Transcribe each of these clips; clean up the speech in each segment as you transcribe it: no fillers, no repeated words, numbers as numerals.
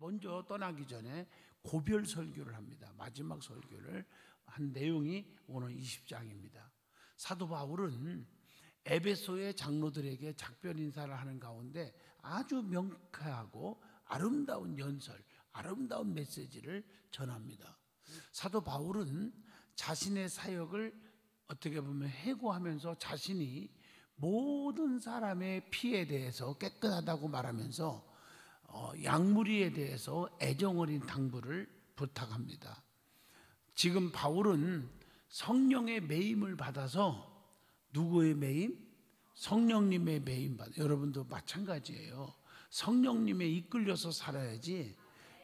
먼저 떠나기 전에 고별 설교를 합니다. 마지막 설교를 한 내용이 오늘 20장입니다. 사도 바울은 에베소의 장로들에게 작별 인사를 하는 가운데 아주 명쾌하고 아름다운 연설, 아름다운 메시지를 전합니다. 사도 바울은 자신의 사역을 어떻게 보면 해고하면서 자신이 모든 사람의 피에 대해서 깨끗하다고 말하면서 양무리에 대해서 애정어린 당부를 부탁합니다. 지금 바울은 성령의 매임을 받아서, 누구의 매임? 성령님의 매임 받아. 여러분도 마찬가지예요. 성령님에 이끌려서 살아야지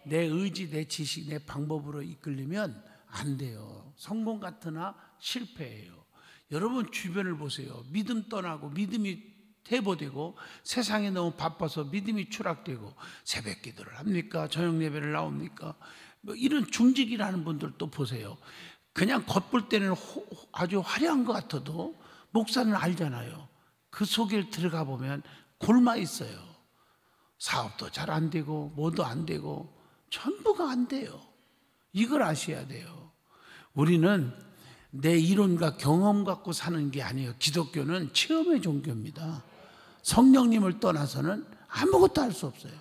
내 의지, 내 지식, 내 방법으로 이끌리면 안 돼요. 성공 같으나 실패해요. 여러분 주변을 보세요. 믿음 떠나고 믿음이 퇴보되고 세상에 너무 바빠서 믿음이 추락되고 새벽 기도를 합니까? 저녁 예배를 나옵니까? 뭐 이런 중직이라는 분들도 보세요. 그냥 겉볼 때는 아주 화려한 것 같아도 목사는 알잖아요. 그 속에 들어가 보면 골마 있어요. 사업도 잘 안 되고 뭐도 안 되고 전부가 안 돼요. 이걸 아셔야 돼요. 우리는 내 이론과 경험 갖고 사는 게 아니에요. 기독교는 체험의 종교입니다. 성령님을 떠나서는 아무것도 할 수 없어요.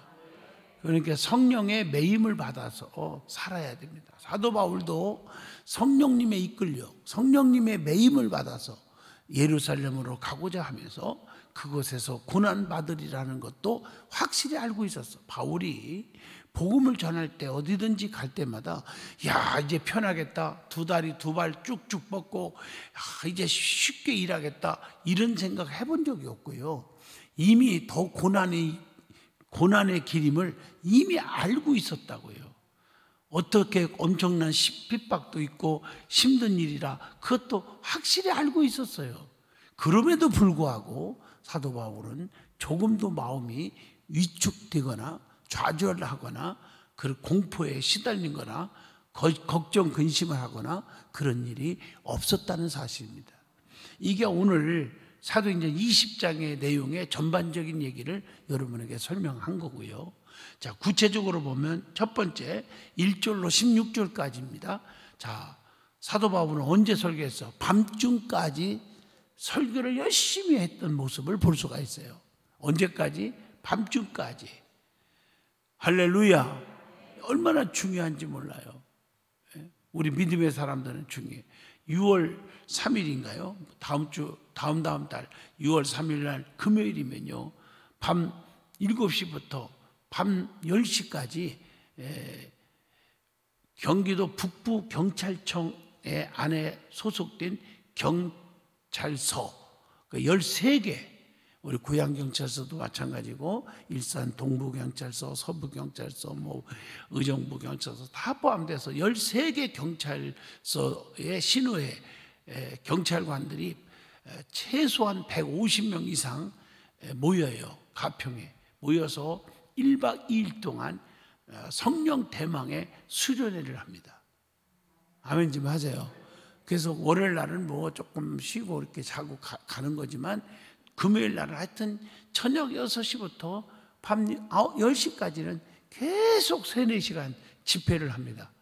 그러니까 성령의 매임을 받아서 살아야 됩니다. 사도 바울도 성령님에 이끌려 성령님의 매임을 받아서 예루살렘으로 가고자 하면서 그곳에서 고난받으리라는 것도 확실히 알고 있었어. 바울이 복음을 전할 때 어디든지 갈 때마다 야 이제 편하겠다, 두 다리 두 발 쭉쭉 뻗고 이제 쉽게 일하겠다 이런 생각 해본 적이 없고요. 이미 더 고난의 길임을 이미 알고 있었다고요. 어떻게 엄청난 핍박도 있고 힘든 일이라 그것도 확실히 알고 있었어요. 그럼에도 불구하고 사도 바울은 조금도 마음이 위축되거나 좌절하거나 그 공포에 시달린 거나 걱정 근심을 하거나 그런 일이 없었다는 사실입니다. 이게 오늘 사도행전 20장의 내용의 전반적인 얘기를 여러분에게 설명한 거고요. 자, 구체적으로 보면 첫 번째 1절로 16절까지입니다. 자, 사도 바울은 언제 설교했어? 밤중까지 설교를 열심히 했던 모습을 볼 수가 있어요. 언제까지? 밤중까지. 할렐루야. 얼마나 중요한지 몰라요. 우리 믿음의 사람들은 중요해. 6월 3일인가요? 다음 달 6월 3일 날 금요일이면요. 밤 7시부터 밤 10시까지 경기도 북부 경찰청에 안에 소속된 경찰서 13개, 우리 고양경찰서도 마찬가지고 일산 동부경찰서, 서부경찰서, 의정부경찰서 다 포함돼서 13개 경찰서의 신호에 경찰관들이 최소한 150명 이상 모여요. 가평에 모여서 1박 2일 동안 성령 대망의 수련회를 합니다. 아멘 좀 하세요. 그래서 월요일 날은 뭐 조금 쉬고 이렇게 자고 가는 거지만 금요일 날은 하여튼 저녁 6시부터 밤 10시까지는 계속 3, 4시간 집회를 합니다.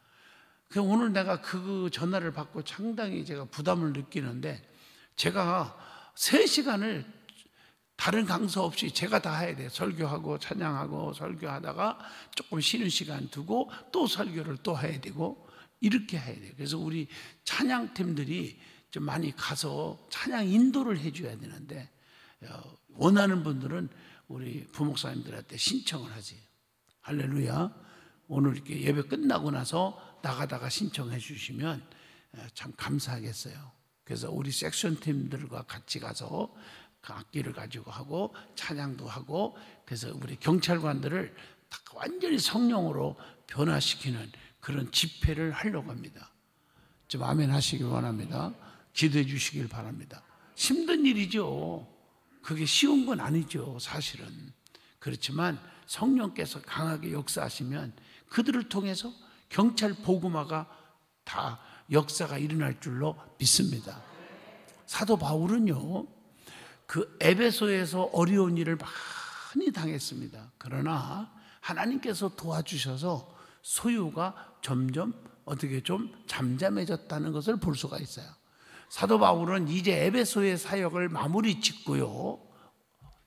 오늘 내가 그 전화를 받고 상당히 제가 부담을 느끼는데 제가 3시간을 다른 강사 없이 제가 다 해야 돼요. 설교하고 찬양하고 설교하다가 조금 쉬는 시간 두고 또 설교를 또 해야 되고 이렇게 해야 돼요. 그래서 우리 찬양팀들이 좀 많이 가서 찬양 인도를 해줘야 되는데 원하는 분들은 우리 부목사님들한테 신청을 하세요. 할렐루야. 오늘 이렇게 예배 끝나고 나서 나가다가 신청해 주시면 참 감사하겠어요. 그래서 우리 섹션 팀들과 같이 가서 그 악기를 가지고 하고 찬양도 하고 그래서 우리 경찰관들을 완전히 성령으로 변화시키는 그런 집회를 하려고 합니다. 좀 아멘 하시길 원합니다. 기도해 주시길 바랍니다. 힘든 일이죠. 그게 쉬운 건 아니죠, 사실은. 그렇지만 성령께서 강하게 역사하시면 그들을 통해서 경찰 복음화가 다 역사가 일어날 줄로 믿습니다. 사도 바울은요, 그 에베소에서 어려운 일을 많이 당했습니다. 그러나 하나님께서 도와주셔서 소유가 점점 어떻게 좀 잠잠해졌다는 것을 볼 수가 있어요. 사도 바울은 이제 에베소의 사역을 마무리 짓고요.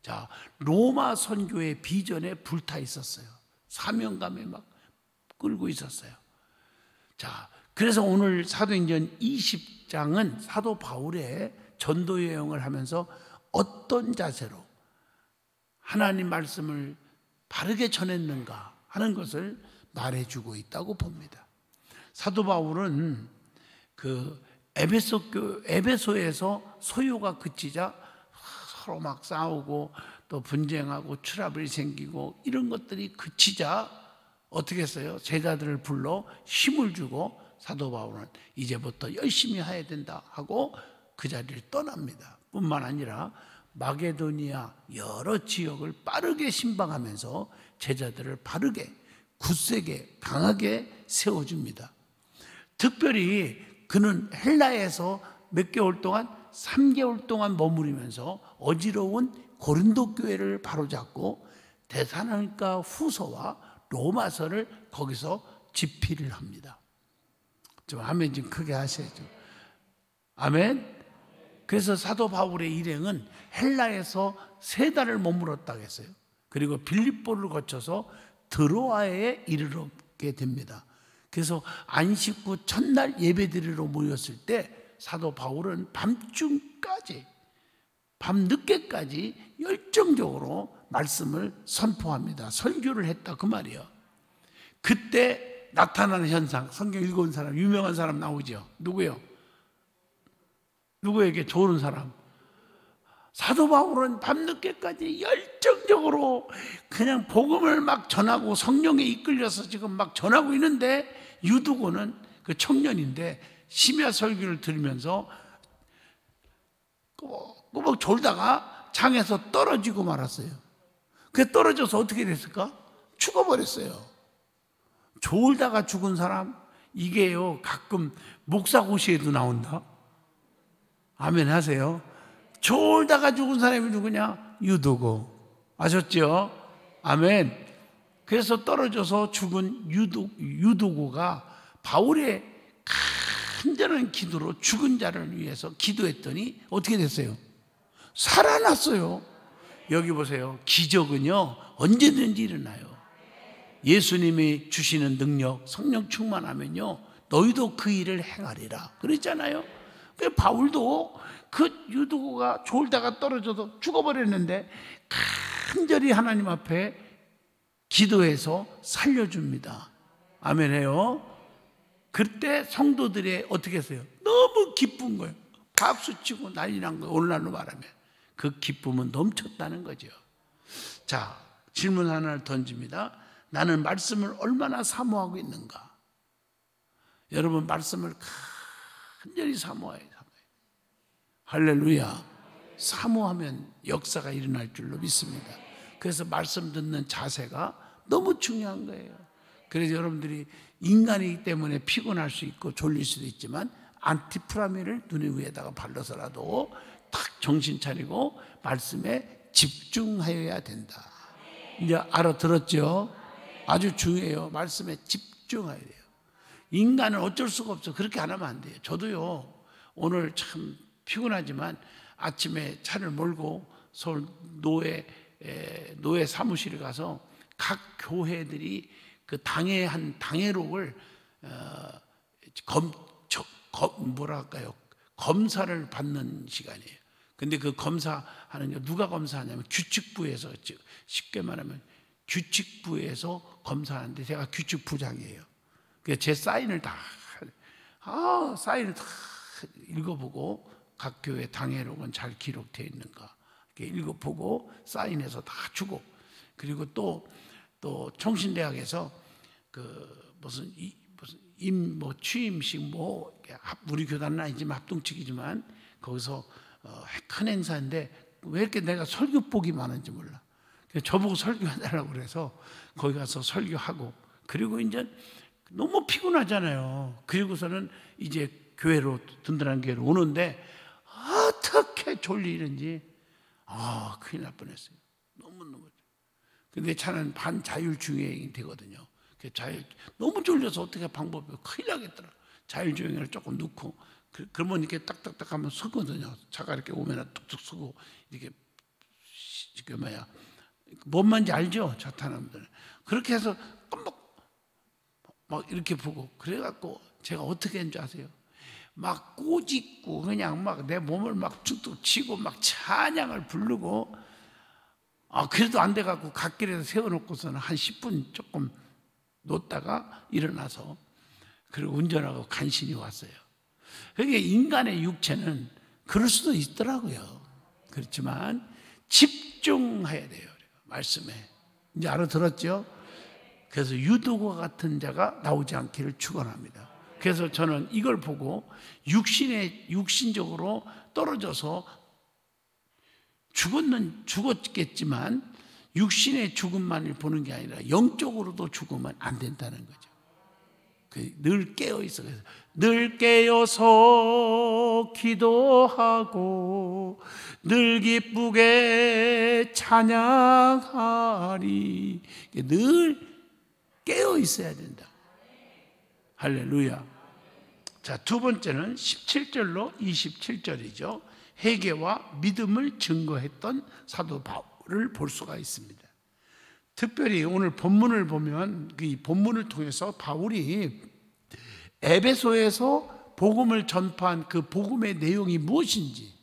자, 로마 선교의 비전에 불타 있었어요. 사명감에 막 끌고 있었어요. 자, 그래서 오늘 사도행전 20장은 사도 바울의 전도 여행을 하면서 어떤 자세로 하나님 말씀을 바르게 전했는가 하는 것을 말해주고 있다고 봅니다. 사도 바울은 그 에베소에서 소요가 그치자 서로 막 싸우고 또 분쟁하고 트러블이 생기고 이런 것들이 그치자 어떻게 했어요? 제자들을 불러 힘을 주고 사도 바울은 이제부터 열심히 해야 된다 하고 그 자리를 떠납니다. 뿐만 아니라 마게도니아 여러 지역을 빠르게 신방하면서 제자들을 바르게 굳세게 강하게 세워줍니다. 특별히 그는 헬라에서 몇 개월 동안 3개월 동안 머무르면서 어지러운 고린도 교회를 바로잡고 데살로니가 후서와 로마서를 거기서 집필을 합니다. 좀 아멘 좀 크게 하셔야죠. 아멘. 그래서 사도 바울의 일행은 헬라에서 3달을 머물렀다고 했어요. 그리고 빌립보를 거쳐서 드로아에 이르게 됩니다. 그래서 안식 후 첫날 예배드리러 모였을 때 사도 바울은 밤중까지 밤늦게까지 열정적으로 말씀을 선포합니다. 설교를 했다 그 말이에요. 그때 나타나는 현상, 성경 읽어온 사람, 유명한 사람 나오죠. 누구요? 누구에게 좋은 사람? 사도 바울은 밤늦게까지 열정적으로 그냥 복음을 막 전하고 성령에 이끌려서 지금 막 전하고 있는데 유두고는 그 청년인데 심야 설교를 들으면서 꼬박 졸다가 창에서 떨어지고 말았어요. 그게 떨어져서 어떻게 됐을까? 죽어버렸어요. 졸다가 죽은 사람 이게요 가끔 목사고시에도 나온다. 아멘 하세요. 졸다가 죽은 사람이 누구냐? 유두고. 아셨죠? 아멘. 그래서 떨어져서 죽은 유두고가 바울의 간절한 기도로 죽은 자를 위해서 기도했더니 어떻게 됐어요? 살아났어요. 여기 보세요. 기적은요 언제든지 일어나요. 예수님이 주시는 능력, 성령 충만하면요 너희도 그 일을 행하리라 그랬잖아요. 바울도 그 유두고가 졸다가 떨어져서 죽어버렸는데 간절히 하나님 앞에 기도해서 살려줍니다. 아멘 해요. 그때 성도들이 어떻게 했어요? 너무 기쁜 거예요. 박수치고 난리 난 거예요. 오늘날로 말하면 그 기쁨은 넘쳤다는 거죠. 자, 질문 하나를 던집니다. 나는 말씀을 얼마나 사모하고 있는가? 여러분 말씀을 간절히 사모해요. 할렐루야. 사모하면 역사가 일어날 줄로 믿습니다. 그래서 말씀 듣는 자세가 너무 중요한 거예요. 그래서 여러분들이 인간이기 때문에 피곤할 수 있고 졸릴 수도 있지만 안티프라민을 눈 위에다가 발라서라도 딱 정신 차리고 말씀에 집중하여야 된다. 이제 알아들었죠? 아주 중요해요. 말씀에 집중해야 돼요. 인간은 어쩔 수가 없어. 그렇게 안 하면 안 돼요. 저도요 오늘 참 피곤하지만 아침에 차를 몰고 서울 노회 사무실에 가서 각 교회들이 그 당회한 당회록을 검사를 받는 시간이에요. 근데 그 검사하는 게 누가 검사하냐면 규칙부에서, 쉽게 말하면 규칙부에서 검사하는데 제가 규칙부장이에요. 그래서 제 사인을 사인을 다 읽어보고 각 교회 당회록은 잘 기록되어 있는가 이렇게 읽어보고 사인해서 다 주고, 그리고 또 총신대학에서 그 무슨 취임식 우리 교단은 아니지만 합동측이지만 거기서 큰 행사인데 왜 이렇게 내가 설교복이 많은지 몰라. 그래서 저보고 설교해달라고 그래서 거기 가서 설교하고, 그리고 이제 너무 피곤하잖아요. 그리고서는 이제 교회로, 든든한 교회로 오는데 어떻게 졸리는지 큰일 날 뻔했어요. 너무너무. 근데 차는 반자율주행이 되거든요. 너무 졸려서 어떻게 방법이 큰일 나겠더라. 자율주행을 조금 넣고 그러면 이렇게 딱딱딱 하면 서거든요. 차가 이렇게 오면 툭툭 서고 이렇게 뭔 말인지 알죠? 차 타는 분들은. 그렇게 해서 막 이렇게 보고 그래갖고 제가 어떻게 했는지 아세요? 막 꼬집고 그냥 막 내 몸을 막 툭툭 치고 막 찬양을 부르고 그래도 안 돼갖고 갓길에서 세워놓고서는 한 10분 조금 놓다가 일어나서 그리고 운전하고 간신히 왔어요. 그러니까 인간의 육체는 그럴 수도 있더라고요. 그렇지만 집중해야 돼요. 말씀에. 이제 알아들었죠? 그래서 유도와 같은 자가 나오지 않기를 축원합니다. 그래서 저는 이걸 보고 육신적으로 떨어져서 죽었겠지만 육신의 죽음만을 보는 게 아니라 영적으로도 죽으면 안 된다는 거죠. 늘 깨어 있어요. 늘 깨어서 기도하고 늘 기쁘게 찬양하리. 늘 깨어 있어야 된다. 할렐루야. 자, 두 번째는 17절로 27절이죠. 회개와 믿음을 증거했던 사도 바울을 볼 수가 있습니다. 특별히 오늘 본문을 보면 이 본문을 통해서 바울이 에베소에서 복음을 전파한 그 복음의 내용이 무엇인지,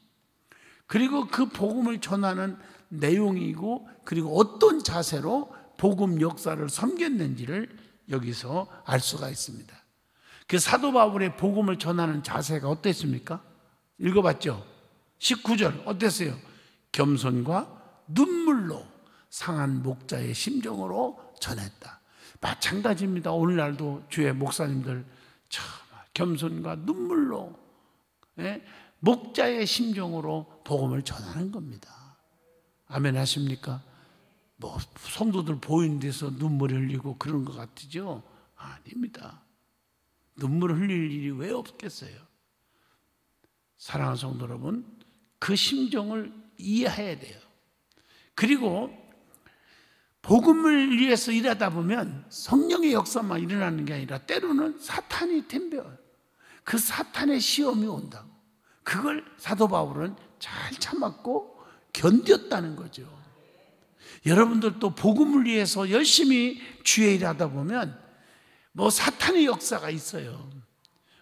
그리고 그 복음을 전하는 내용이고, 그리고 어떤 자세로 복음 역사를 섬겼는지를 여기서 알 수가 있습니다. 그 사도 바울의 복음을 전하는 자세가 어땠습니까? 읽어봤죠? 19절 어땠어요? 겸손과 눈물로 상한 목자의 심정으로 전했다. 마찬가지입니다. 오늘날도 주의 목사님들 참 겸손과 눈물로 목자의 심정으로 복음을 전하는 겁니다. 아멘 하십니까? 뭐 성도들 보이는 데서 눈물을 흘리고 그런 것 같으죠? 아닙니다. 눈물을 흘릴 일이 왜 없겠어요? 사랑하는 성도 여러분, 그 심정을 이해해야 돼요. 그리고 복음을 위해서 일하다 보면 성령의 역사만 일어나는 게 아니라 때로는 사탄이 덤벼요. 그 사탄의 시험이 온다고. 그걸 사도 바울은 잘 참았고 견뎠다는 거죠. 여러분들도 복음을 위해서 열심히 주의 일하다 보면 뭐 사탄의 역사가 있어요.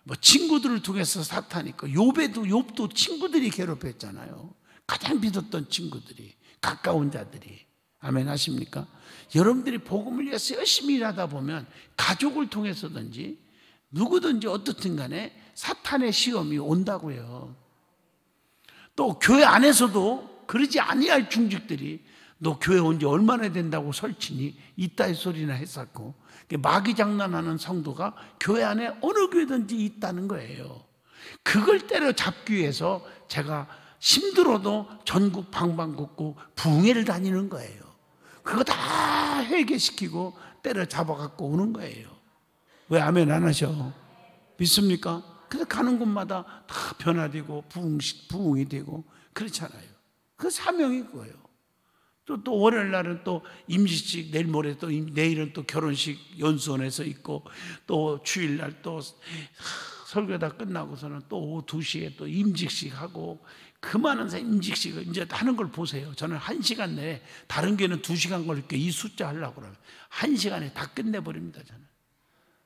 뭐 친구들을 통해서 사탄이 있고, 욥도 친구들이 괴롭혔잖아요. 가장 믿었던 친구들이, 가까운 자들이. 아멘 하십니까? 여러분들이 복음을 위해서 열심히 일하다 보면 가족을 통해서든지 누구든지 어떻든 간에 사탄의 시험이 온다고요. 또 교회 안에서도 그러지 아니할 중직들이 너 교회 온 지 얼마나 된다고 설치니 이따위 소리나 했었고, 마귀 장난하는 성도가 교회 안에 어느 교회든지 있다는 거예요. 그걸 때려잡기 위해서 제가 힘들어도 전국 방방곡곡 부흥회를 다니는 거예요. 그거 다 해결시키고 때려잡아갖고 오는 거예요. 왜 아멘 안 하셔? 믿습니까? 그래서 가는 곳마다 다 변화되고 부흥이 되고 그렇잖아요. 그 사명이 그거예요. 또 월요일 날은 또 임시식, 내일 모레 또 내일은 또 결혼식 연수원에서 있고, 또 주일날 또 설교 다 끝나고서는 또 오후 2시에 또 임직식 하고, 그 많은 임직식을 이제 하는 걸 보세요. 저는 1시간 내에, 다른 교회는 2시간 걸릴게 이 숫자 하려고 그러면 1시간에 다 끝내버립니다. 저는.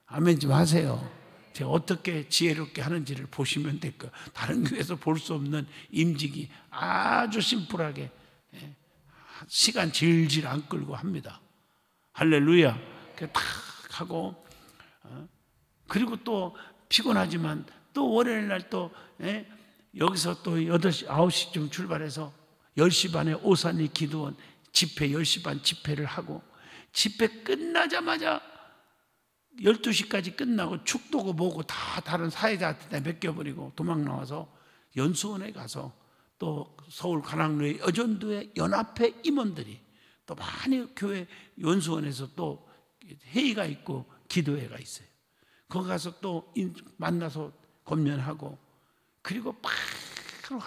아멘 좀 하세요. 제가 어떻게 지혜롭게 하는지를 보시면 될 거예요. 다른 교회에서 볼 수 없는 임직이 아주 심플하게 시간 질질 안 끌고 합니다. 할렐루야. 딱 하고, 그리고 또 피곤하지만 또 월요일 날 또 여기서 또 8시, 9시쯤 출발해서 10시 반에 오산리 기도원 집회 10시 반 집회를 하고, 집회 끝나자마자 12시까지 끝나고 축도고 뭐고 다 다른 사회자한테 맡겨버리고 도망 나와서 연수원에 가서 또 서울 관악루의 여전도의 연합회 임원들이 또 많이 교회 연수원에서 또 회의가 있고 기도회가 있어요. 거기 가서 또 만나서 권면하고, 그리고 바로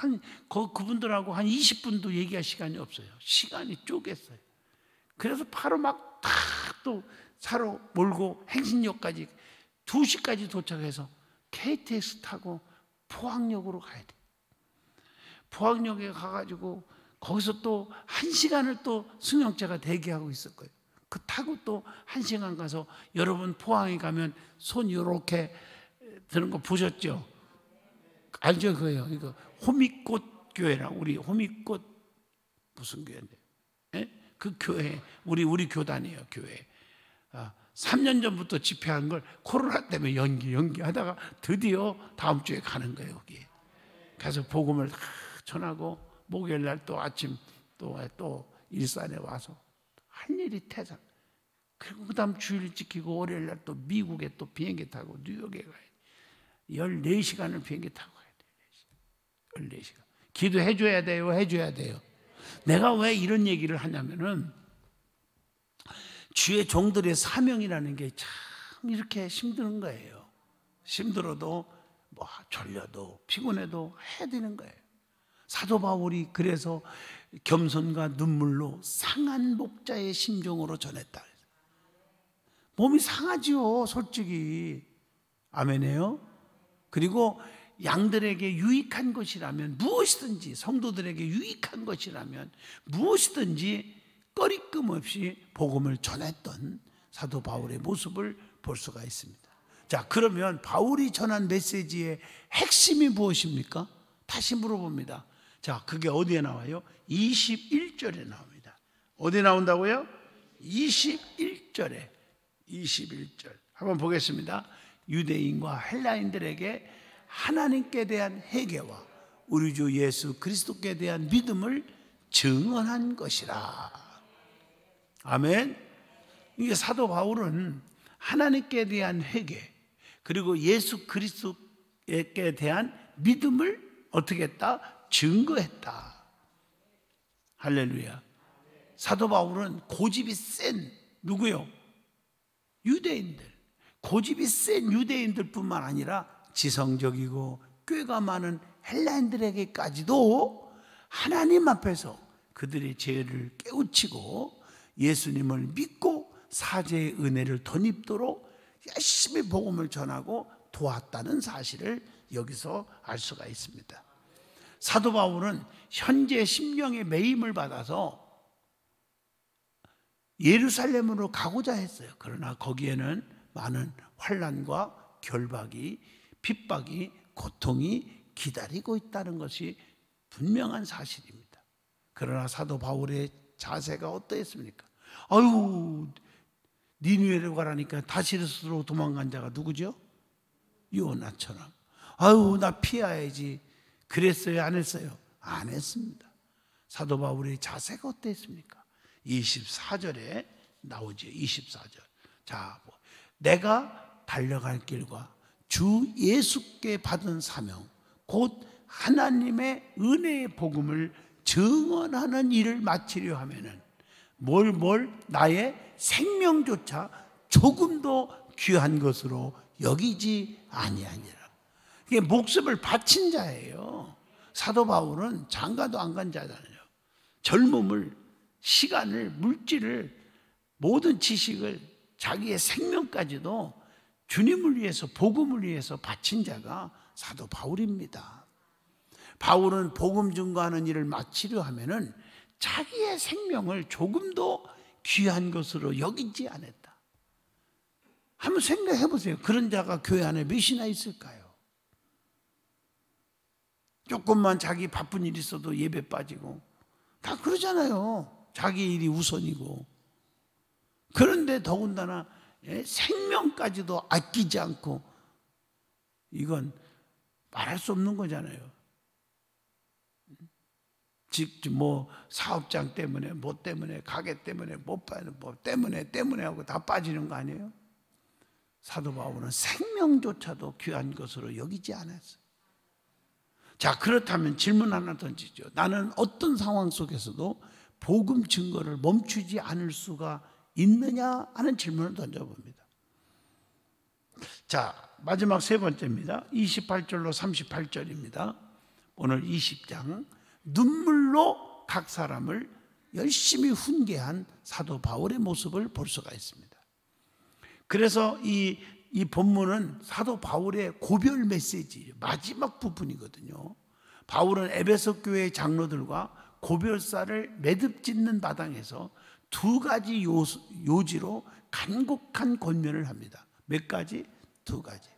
그분들하고 한 20분도 얘기할 시간이 없어요. 시간이 쪼갰어요. 그래서 바로 막 다 또 차로 몰고 행신역까지 2시까지 도착해서 KTX 타고 포항역으로 가야 돼. 포항역에 가가지고 거기서 또 1시간을 또 승용차가 대기하고 있을 거예요. 그 타고 또 1시간 가서, 여러분 포항에 가면 손 이렇게 드는 거 보셨죠? 알죠? 그거요. 이거 호미꽃 교회랑, 우리 호미꽃 무슨 교회인데? 예? 그 교회, 우리 교단이에요, 교회. 3년 전부터 집회한 걸 코로나 때문에 연기하다가 드디어 다음 주에 가는 거예요, 여기에. 가서 복음을 다 전하고, 목요일 날 또 아침 또 일산에 와서 할 일이 태산. 그리고 그 다음 주일 지키고 월요일 날 또 미국에 또 비행기 타고 뉴욕에 가야 돼. 14시간을 비행기 타고 가야 돼. 14시간. 기도해줘야 돼요, 해줘야 돼요. 내가 왜 이런 얘기를 하냐면은, 주의 종들의 사명이라는 게 참 이렇게 힘든 거예요. 힘들어도 뭐 졸려도 피곤해도 해야 되는 거예요. 사도 바울이 그래서 겸손과 눈물로 상한 목자의 심정으로 전했다. 몸이 상하지요, 솔직히. 아멘이에요. 그리고 양들에게 유익한 것이라면 무엇이든지, 성도들에게 유익한 것이라면 무엇이든지 꺼리낌 없이 복음을 전했던 사도 바울의 모습을 볼 수가 있습니다. 자, 그러면 바울이 전한 메시지의 핵심이 무엇입니까? 다시 물어봅니다. 자, 그게 어디에 나와요? 21절에 나옵니다. 어디 나온다고요? 21절에. 21절 한번 보겠습니다. 유대인과 헬라인들에게 하나님께 대한 회개와 우리 주 예수 그리스도께 대한 믿음을 증언한 것이라. 아멘. 이게 사도 바울은 하나님께 대한 회개, 그리고 예수 그리스도께 대한 믿음을 어떻게 했다? 증거했다. 할렐루야. 사도 바울은 고집이 센 누구요? 유대인들. 고집이 센 유대인들 뿐만 아니라 지성적이고 꾀가 많은 헬라인들에게까지도 하나님 앞에서 그들의 죄를 깨우치고 예수님을 믿고 사죄의 은혜를 덧입도록 열심히 복음을 전하고 도왔다는 사실을 여기서 알 수가 있습니다. 사도 바울은 현재 심령의 매임을 받아서 예루살렘으로 가고자 했어요. 그러나 거기에는 많은 환난과 결박이, 핍박이, 고통이 기다리고 있다는 것이 분명한 사실입니다. 그러나 사도 바울의 자세가 어떠했습니까? 아유, 니느웨로 가라니까 다시르스로 도망간 자가 누구죠? 요나처럼. 아유, 나 피해야지. 그랬어요, 안 했어요? 안 했습니다. 사도 바울의 자세가 어땠습니까? 24절에 나오죠. 24절. 자, 내가 달려갈 길과 주 예수께 받은 사명, 곧 하나님의 은혜의 복음을 증언하는 일을 마치려 하면은 나의 생명조차 조금도 귀한 것으로 여기지 아니하니라. 이게 목숨을 바친 자예요. 사도 바울은 장가도 안 간 자잖아요. 젊음을, 시간을, 물질을, 모든 지식을, 자기의 생명까지도 주님을 위해서, 복음을 위해서 바친 자가 사도 바울입니다. 바울은 복음 증거하는 일을 마치려 하면은 자기의 생명을 조금도 귀한 것으로 여기지 않았다. 한번 생각해 보세요. 그런 자가 교회 안에 몇이나 있을까요? 조금만 자기 바쁜 일 있어도 예배 빠지고 다 그러잖아요. 자기 일이 우선이고. 그런데 더군다나 생명까지도 아끼지 않고, 이건 말할 수 없는 거잖아요. 즉 뭐 사업장 때문에, 뭐 때문에, 가게 때문에, 뭐 때문에 하고 다 빠지는 거 아니에요? 사도 바울은 생명조차도 귀한 것으로 여기지 않았어요. 자, 그렇다면 질문 하나 던지죠. 나는 어떤 상황 속에서도 복음 증거를 멈추지 않을 수가 있느냐 하는 질문을 던져봅니다. 자, 마지막 세 번째입니다. 28절로 38절입니다. 오늘 20장. 눈물로 각 사람을 열심히 훈계한 사도 바울의 모습을 볼 수가 있습니다. 그래서 이 본문은 사도 바울의 고별 메시지 마지막 부분이거든요. 바울은 에베소 교회의 장로들과 고별사를 매듭짓는 마당에서 두 가지 요지로 간곡한 권면을 합니다. 몇 가지? 두 가지.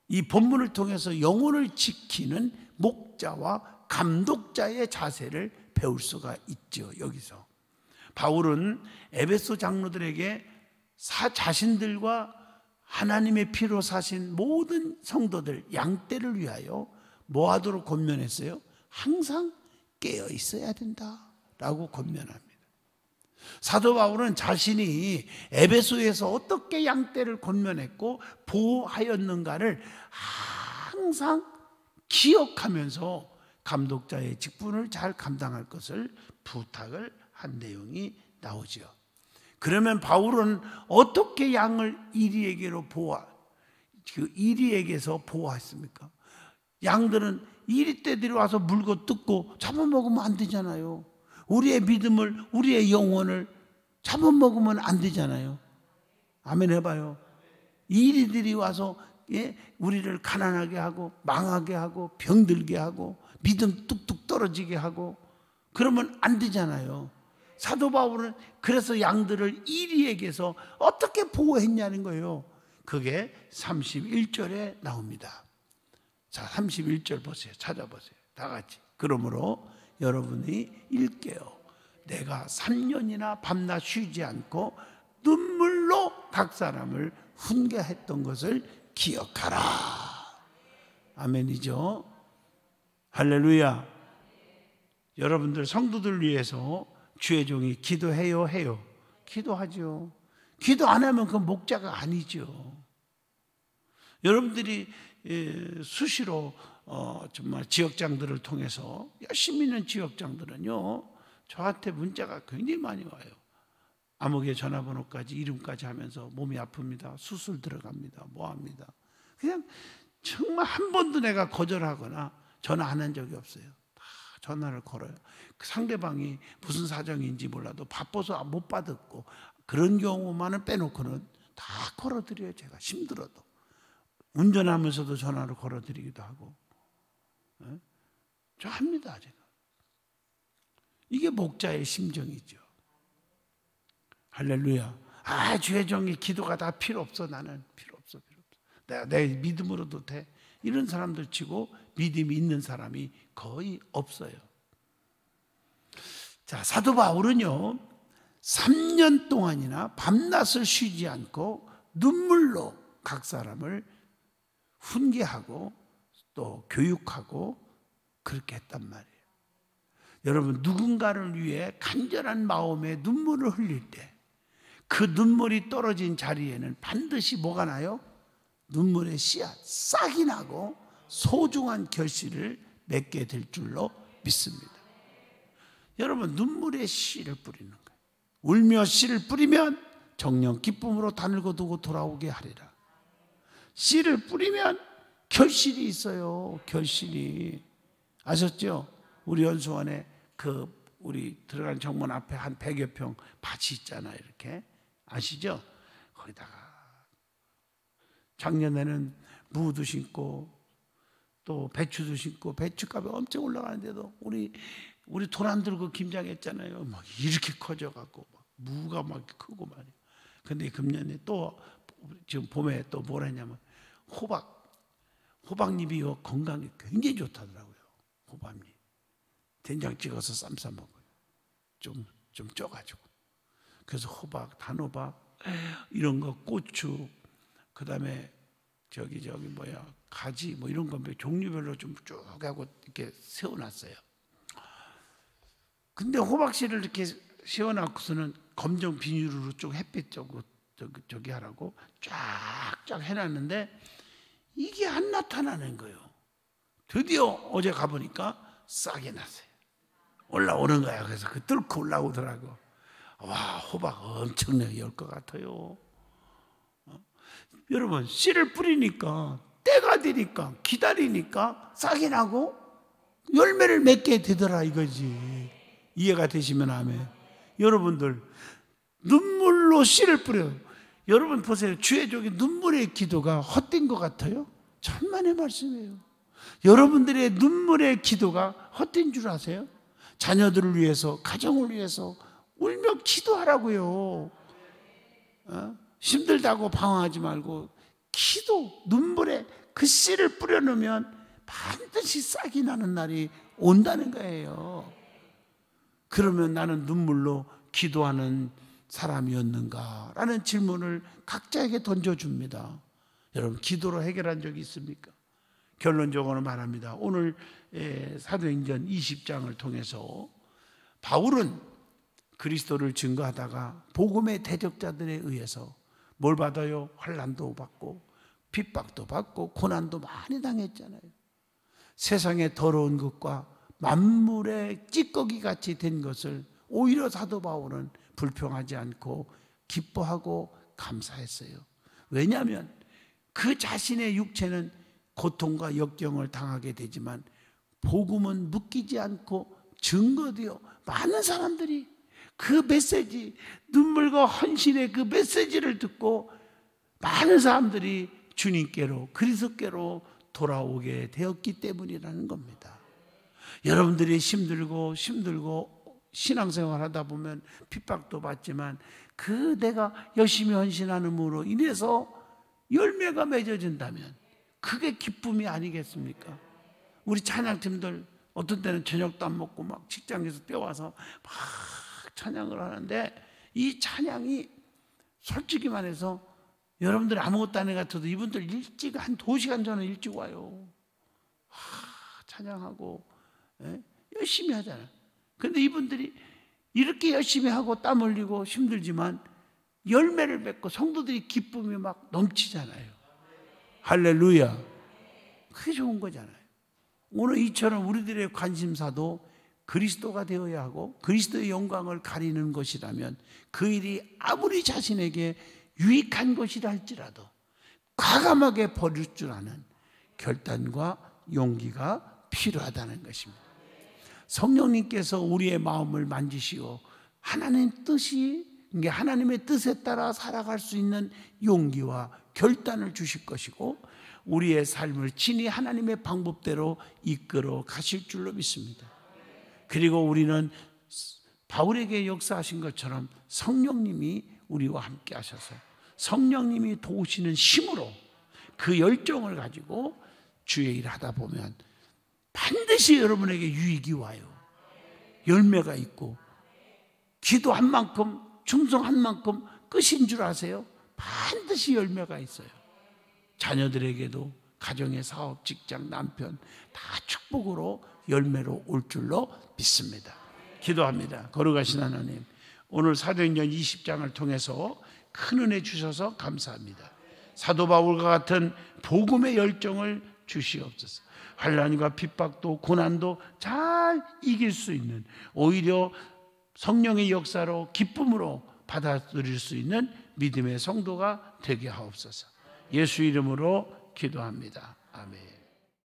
이 본문을 통해서 영혼을 지키는 목자와 감독자의 자세를 배울 수가 있죠. 여기서 바울은 에베소 장로들에게 자신들과 하나님의 피로 사신 모든 성도들 양떼를 위하여 뭐 하도록 권면했어요? 항상 깨어 있어야 된다라고 권면합니다. 사도 바울은 자신이 에베소에서 어떻게 양떼를 권면했고 보호하였는가를 항상 기억하면서 감독자의 직분을 잘 감당할 것을 부탁을 한 내용이 나오죠. 그러면 바울은 어떻게 양을 이리에게로 이리에게서 보호했습니까? 양들은 이리 떼들이 와서 물고 뜯고 잡아먹으면 안 되잖아요. 우리의 믿음을, 우리의 영혼을 잡아먹으면 안 되잖아요. 아멘 해봐요. 이리들이 와서 우리를 가난하게 하고 망하게 하고 병들게 하고 믿음 뚝뚝 떨어지게 하고 그러면 안 되잖아요. 사도 바울은 그래서 양들을 이리에게서 어떻게 보호했냐는 거예요. 그게 31절에 나옵니다. 자, 31절 보세요. 찾아보세요. 다 같이. 그러므로 여러분이 읽게요. 내가 3년이나 밤낮 쉬지 않고 눈물로 각 사람을 훈계했던 것을 기억하라. 아멘이죠. 할렐루야. 여러분들 성도들 위해서 주의 종이 기도해요, 해요? 기도하죠. 기도 안 하면 그 목자가 아니죠. 여러분들이 수시로 정말 지역장들을 통해서 열심히 있는 지역장들은요, 저한테 문자가 굉장히 많이 와요. 아무개 전화번호까지 이름까지 하면서 몸이 아픕니다. 수술 들어갑니다. 뭐합니다. 그냥 정말 한 번도 내가 거절하거나 전화 안 한 적이 없어요. 다 전화를 걸어요. 그 상대방이 무슨 사정인지 몰라도 바빠서 못 받았고 그런 경우만은 빼놓고는 다 걸어드려요. 제가 힘들어도. 운전하면서도 전화를 걸어드리기도 하고. 저 합니다. 제가. 이게 목자의 심정이죠. 할렐루야. 주의 종이 기도가 다 필요 없어. 나는 필요 없어. 내가 내 믿음으로도 돼. 이런 사람들 치고 믿음이 있는 사람이 거의 없어요. 자, 사도 바울은요 3년 동안이나 밤낮을 쉬지 않고 눈물로 각 사람을 훈계하고 또 교육하고 그렇게 했단 말이에요. 여러분, 누군가를 위해 간절한 마음에 눈물을 흘릴 때 그 눈물이 떨어진 자리에는 반드시 뭐가 나요? 눈물의 씨앗, 싹이 나고 소중한 결실을 맺게 될 줄로 믿습니다. 여러분, 눈물의 씨를 뿌리는 거예요. 울며 씨를 뿌리면 정녕 기쁨으로 다늘고 두고 돌아오게 하리라. 씨를 뿌리면 결실이 있어요. 결실이. 아셨죠? 우리 연수원에 우리 들어간 정문 앞에 한 100여 평 밭이 있잖아요. 이렇게. 아시죠? 거기다가 작년에는 무도 심고 또 배추도 심고 배추값이 엄청 올라가는데도 우리 돈 안 들고 김장했잖아요. 막 이렇게 커져갖고 무가 막 크고 말이에요. 근데 금년에 또 지금 봄에 또 뭘 했냐면 호박잎이 건강에 굉장히 좋다더라고요. 호박잎 된장 찍어서 쌈 싸 먹어요. 좀 쪄가지고. 그래서 호박, 단호박 이런 거, 고추, 그 다음에 가지 뭐 이런 거 종류별로 좀 쭉 하고 이렇게 세워놨어요. 근데 호박씨를 이렇게 세워놓고서는 검정 비닐로 쭉 햇빛 저기 하라고 쫙쫙 해놨는데 이게 안 나타나는 거예요. 드디어 어제 가보니까 싹이 났어요. 올라오는 거야. 그래서 뚫고 올라오더라고. 와, 호박 엄청나게 열 것 같아요. 여러분, 씨를 뿌리니까 때가 되니까 기다리니까 싹이 나고 열매를 맺게 되더라 이거지. 이해가 되시면 아멘. 여러분들 눈물로 씨를 뿌려요. 여러분 보세요. 주의 종이 눈물의 기도가 헛된 것 같아요? 천만의 말씀이에요. 여러분들의 눈물의 기도가 헛된 줄 아세요? 자녀들을 위해서, 가정을 위해서 울며 기도하라고요. 힘들다고 방황하지 말고 기도, 눈물에 그 씨를 뿌려놓으면 반드시 싹이 나는 날이 온다는 거예요. 그러면 나는 눈물로 기도하는 사람이었는가? 라는 질문을 각자에게 던져줍니다. 여러분, 기도로 해결한 적이 있습니까? 결론적으로 말합니다. 오늘 사도행전 20장을 통해서 바울은 그리스도를 증거하다가 복음의 대적자들에 의해서 뭘 받아요? 환난도 받고 핍박도 받고 고난도 많이 당했잖아요. 세상의 더러운 것과 만물의 찌꺼기 같이 된 것을 오히려 사도 바울은 불평하지 않고 기뻐하고 감사했어요. 왜냐하면 그 자신의 육체는 고통과 역경을 당하게 되지만 복음은 묶이지 않고 증거되어 많은 사람들이 그 메시지, 눈물과 헌신의 그 메시지를 듣고 많은 사람들이 주님께로, 그리스도께로 돌아오게 되었기 때문이라는 겁니다. 여러분들이 힘들고 신앙생활 하다 보면 핍박도 받지만 그 내가 열심히 헌신함으로 인해서 열매가 맺어진다면 그게 기쁨이 아니겠습니까? 우리 찬양팀들 어떤 때는 저녁도 안 먹고 막 직장에서 뛰어와서 막 찬양을 하는데 이 찬양이 솔직히 말해서 여러분들이 아무것도 안 해 같아도 이분들 일찍 한 2시간 전에 일찍 와요. 찬양하고 열심히 하잖아요. 근데 이분들이 이렇게 열심히 하고 땀 흘리고 힘들지만 열매를 맺고 성도들이 기쁨이 막 넘치잖아요. 할렐루야. 그게 좋은 거잖아요. 오늘 이처럼 우리들의 관심사도 그리스도가 되어야 하고 그리스도의 영광을 가리는 것이라면 그 일이 아무리 자신에게 유익한 것이라 할지라도 과감하게 버릴 줄 아는 결단과 용기가 필요하다는 것입니다. 성령님께서 우리의 마음을 만지시고 하나님의 뜻에 따라 살아갈 수 있는 용기와 결단을 주실 것이고 우리의 삶을 친히 하나님의 방법대로 이끌어 가실 줄로 믿습니다. 그리고 우리는 바울에게 역사하신 것처럼 성령님이 우리와 함께 하셔서 성령님이 도우시는 힘으로 그 열정을 가지고 주의 일을 하다 보면 반드시 여러분에게 유익이 와요. 열매가 있고 기도한 만큼 충성한 만큼 끝인 줄 아세요? 반드시 열매가 있어요. 자녀들에게도 가정의 사업, 직장, 남편 다 축복으로 열매로 올 줄로 믿습니다. 기도합니다. 거룩하신 하나님, 오늘 사도행전 20장을 통해서 큰 은혜 주셔서 감사합니다. 사도 바울과 같은 복음의 열정을 주시옵소서. 환난과 핍박도 고난도 잘 이길 수 있는, 오히려 성령의 역사로 기쁨으로 받아들일 수 있는 믿음의 성도가 되게 하옵소서. 예수 이름으로 기도합니다. 아멘.